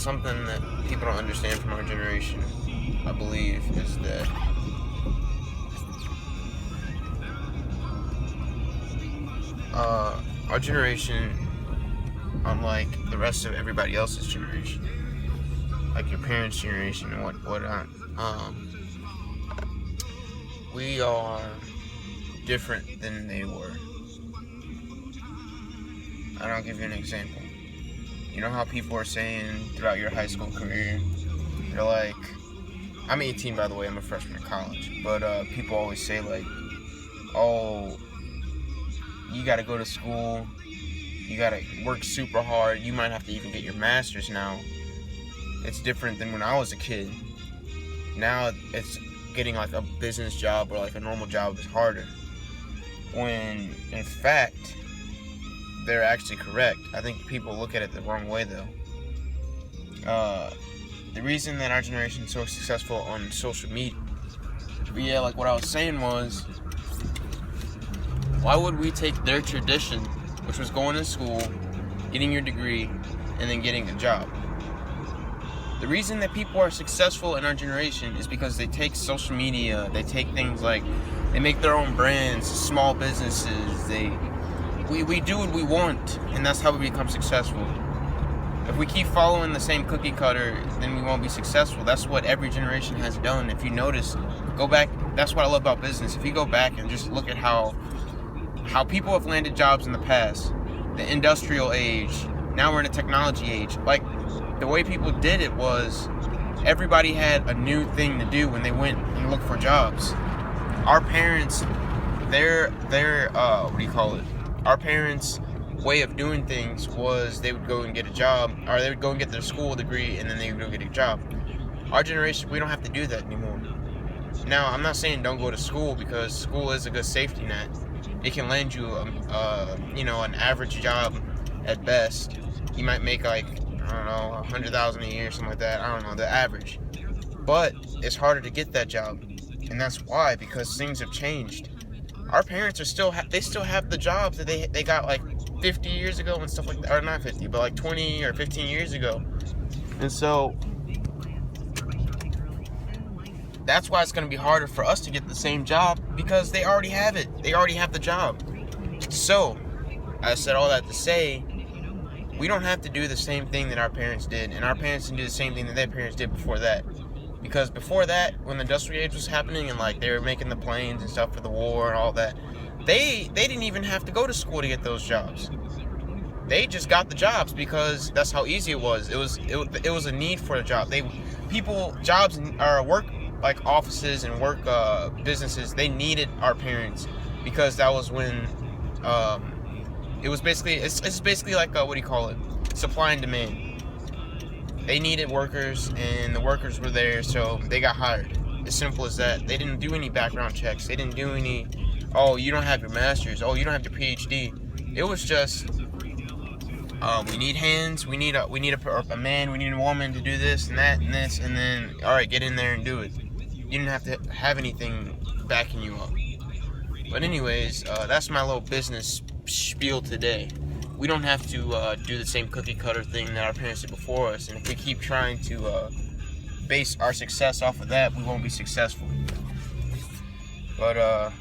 something that people don't understand from our generation, I believe, is that our generation, unlike the rest of everybody else's generation, like your parents' generation and whatnot, we are different than they were. And I'll give you an example. You know how people are saying throughout your high school career, they're like, I'm 18 by the way, I'm a freshman in college, but people always say like, oh, you gotta go to school, you gotta work super hard, you might have to even get your master's now. It's different than when I was a kid. Now it's getting like a business job or like a normal job is harder. When in fact, they're actually correct. I think people look at it the wrong way though. The reason that our generation is so successful on social media, like what I was saying was, why would we take their tradition, which was going to school, getting your degree, and then getting a job? The reason that people are successful in our generation is because they take social media, they take things like, they make their own brands, small businesses, we do what we want, and that's how we become successful. If we keep following the same cookie cutter, then we won't be successful. That's what every generation has done. If you notice, go back, that's what I love about business. If you go back and just look at how people have landed jobs in the past, the industrial age, now we're in a technology age. Like, the way people did it was, everybody had a new thing to do when they went and looked for jobs. Our parents, our parents' way of doing things was they would go and get a job, or they would go and get their school degree, and then they would go get a job. Our generation, we don't have to do that anymore. Now, I'm not saying don't go to school, because school is a good safety net. It can land you, an average job at best. You might make like, I don't know, $100,000 a year, something like that. I don't know, the average. But it's harder to get that job, and that's why, because things have changed. Our parents are still have the jobs that they got like 50 years ago and stuff like that, or not 50, but like 20 or 15 years ago. And so that's why it's going to be harder for us to get the same job, because they already have it. They already have the job. So I said all that to say, we don't have to do the same thing that our parents did, and our parents didn't do the same thing that their parents did before that. Because before that, when the industrial age was happening and like they were making the planes and stuff for the war and all that, they didn't even have to go to school to get those jobs. They just got the jobs because that's how easy it was. It was a need for a job. Jobs or work, like offices and work businesses, they needed our parents, because that was when it was basically it's basically like supply and demand. They needed workers, and the workers were there, so they got hired. As simple as that. They didn't do any background checks. They didn't do any, oh, you don't have your master's, oh, you don't have your PhD. It was just, we need hands, we need a man, we need a woman to do this and that and this, and then, all right, get in there and do it. You didn't have to have anything backing you up. But anyways, that's my little business spiel today. We don't have to do the same cookie cutter thing that our parents did before us, and if we keep trying to base our success off of that, we won't be successful. But